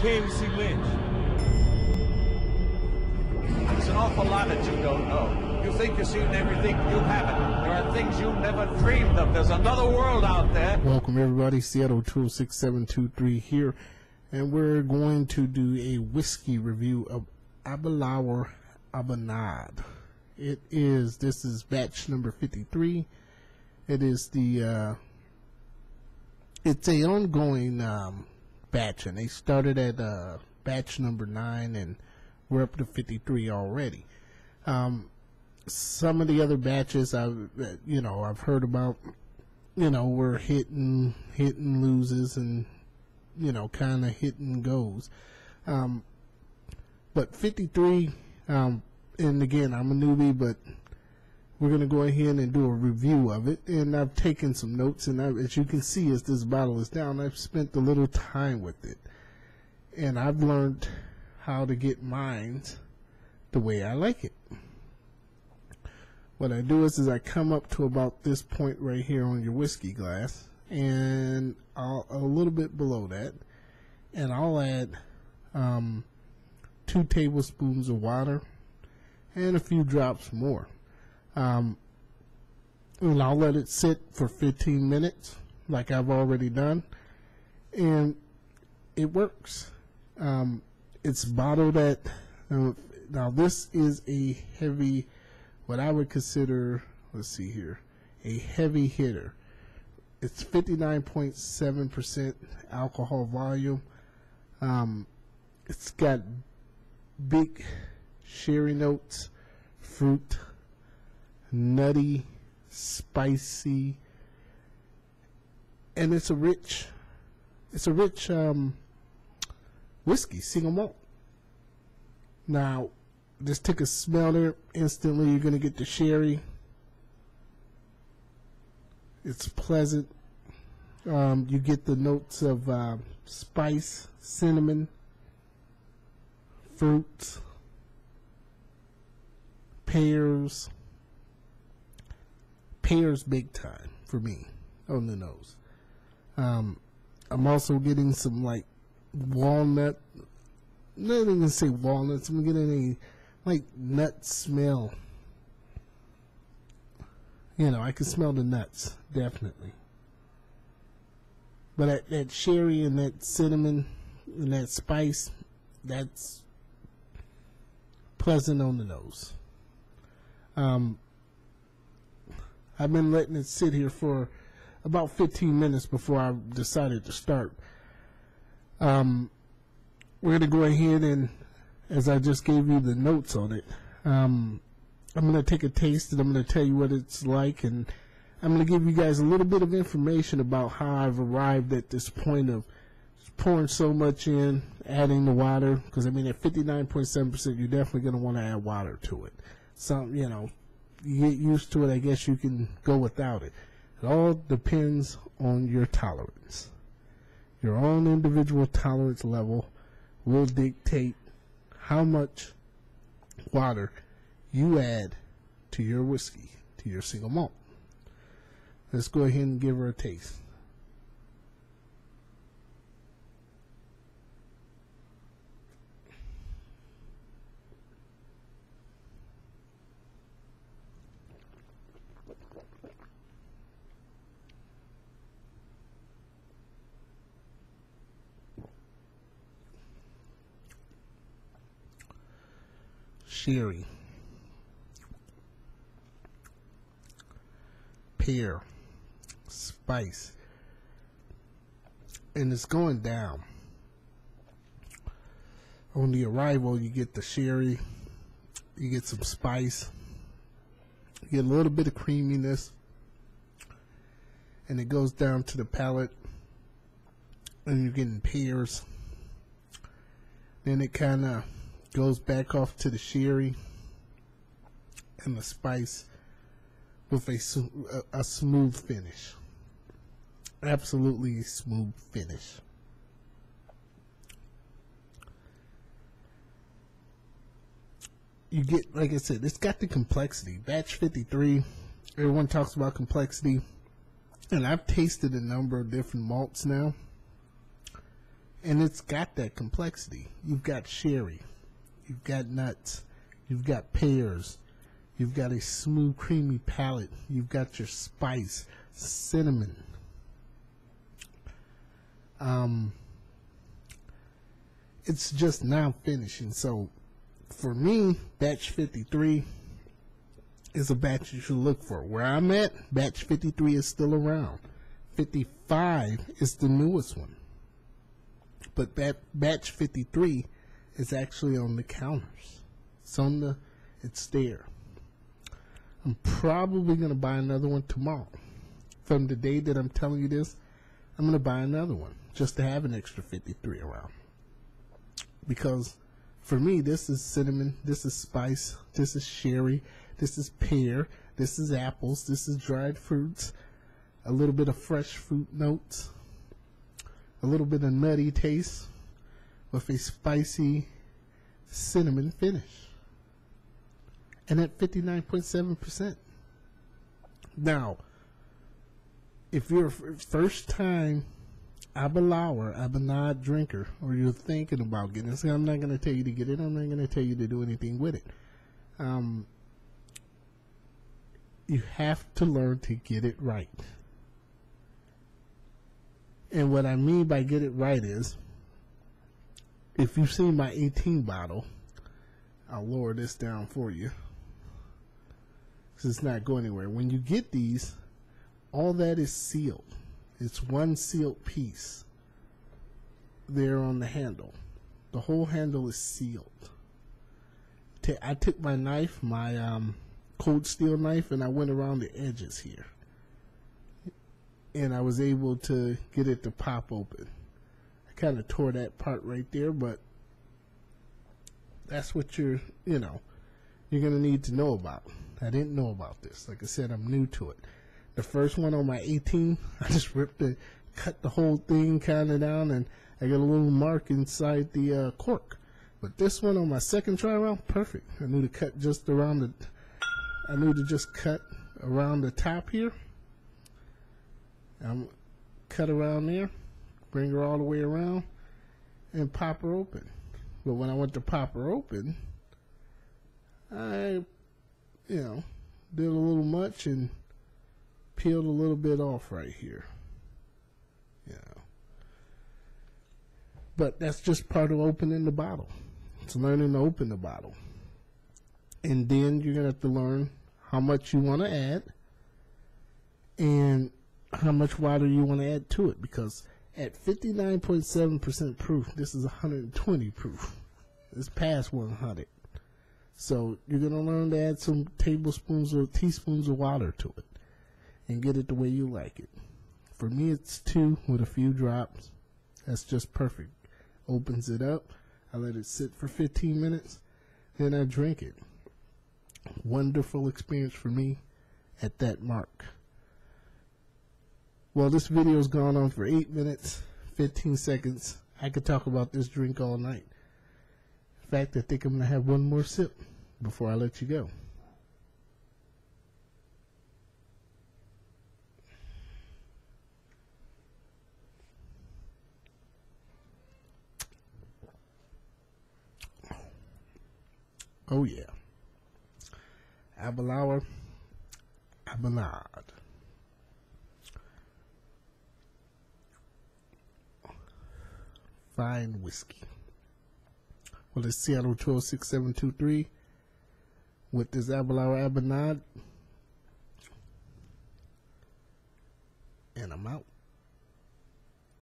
came to see Lynch. There's an awful lot that you don't know. You think you've seen everything. You haven't. There are things you never dreamed of. There's another world out there. Welcome everybody, Seattle 26723 here, and we're going to do a whiskey review of Aberlour Abanad. This is batch number 53. It is it's a ongoing batch, and they started at batch number 9 and we're up to 53 already. Some of the other batches I've heard about, we're hitting loses and kind of hit and goes. But 53, and again, I'm a newbie, but we're going to go ahead and do a review of it. And I've taken some notes, and as you can see, as this bottle is down, I've spent a little time with it. And I've learned how to get mine the way I like it. What I do is I come up to about this point right here on your whiskey glass, and a little bit below that, and I'll add 2 tablespoons of water and a few drops more. And I'll let it sit for 15 minutes like I've already done, and it works. It's bottled at now this is a heavy, what I would consider, let's see here, a heavy hitter. It's 59.7% alcohol volume. It's got big sherry notes, fruit, nutty, spicy, and it's a rich whiskey, single malt. Now, just take a smell there. Instantly, you're going to get the sherry. It's pleasant. You get the notes of spice, cinnamon, fruits, pears. Pears big time for me on the nose. I'm also getting some like walnut. Not even say walnuts. I'm getting a like nut smell. I can smell the nuts, definitely. But that sherry and that cinnamon and that spice, that's pleasant on the nose. I've been letting it sit here for about 15 minutes before I decided to start. We're going to go ahead and, as I just gave you the notes on it, I'm going to take a taste and I'm going to tell you what it's like, and I'm going to give you guys a little bit of information about how I've arrived at this point of pouring so much in, adding the water, because at 59.7%, you're definitely going to want to add water to it. You get used to it, I guess you can go without it. It all depends on your tolerance. Your own individual tolerance level will dictate how much water you add to your whiskey, to your single malt. Let's go ahead and give her a taste. Sherry, pear, spice, and it's going down. On the arrival, you get the sherry, you get some spice, you get a little bit of creaminess, and it goes down to the palate, and you're getting pears. Then it kind of goes back off to the sherry and the spice with a smooth finish. Absolutely smooth finish. You get, like I said, it's got the complexity. Batch 53, everyone talks about complexity, and I've tasted a number of different malts now, And it's got that complexity. You've got sherry, you've got nuts, you've got pears, you've got a smooth, creamy palate, you've got your spice, cinnamon. It's just now finishing. So for me, batch 53 is a batch you should look for. Where I'm at, batch 53 is still around. 55 is the newest one. But batch 53 is actually on the counters. It's there. I'm probably going to buy another one tomorrow. From the day that I'm telling you this, I'm going to buy another one just to have an extra 53 around. Because for me, this is cinnamon, this is spice, this is sherry, this is pear, this is apples, this is dried fruits, a little bit of fresh fruit notes, a little bit of nutty taste with a spicy cinnamon finish. And at 59.7%. Now, if you're a first time Aberlour drinker, or you're thinking about getting it, I'm not going to tell you to get it. I'm not going to tell you to do anything with it. You have to learn to get it right. And what I mean by get it right is, if you've seen my 18 bottle, I'll lower this down for you, because it's not going anywhere. When you get these, all that is sealed. It's one sealed piece there on the handle. The whole handle is sealed. I took my knife, my cold steel knife, and I went around the edges here. And I was able to get it to pop open. I kind of tore that part right there, but that's what you're going to need to know about. I didn't know about this. Like I said, I'm new to it. The first one on my 18, I just cut the whole thing kind of down, and I got a little mark inside the cork. But this one on my second try around, perfect. I knew to cut just around cut around the top here. Cut around there, bring her all the way around, and pop her open. But when I went to pop her open, I, did a little much and peeled a little bit off right here. But that's just part of opening the bottle. It's learning to open the bottle. And then you're going to have to learn how much you want to add and how much water you want to add to it. Because at 59.7% proof, this is 120 proof. It's past 100. So you're going to learn to add some tablespoons or teaspoons of water to it and get it the way you like it. For me, it's 2 with a few drops. That's just perfect. Opens it up. I let it sit for 15 minutes. Then I drink it. Wonderful experience for me at that mark. Well, this video's gone on for 8 minutes, 15 seconds. I could talk about this drink all night. In fact, I think I'm going to have one more sip before I let you go. Oh yeah. Aberlour, fine whiskey. Well, it's Seattle 126723 with this Aberlour, and I'm out.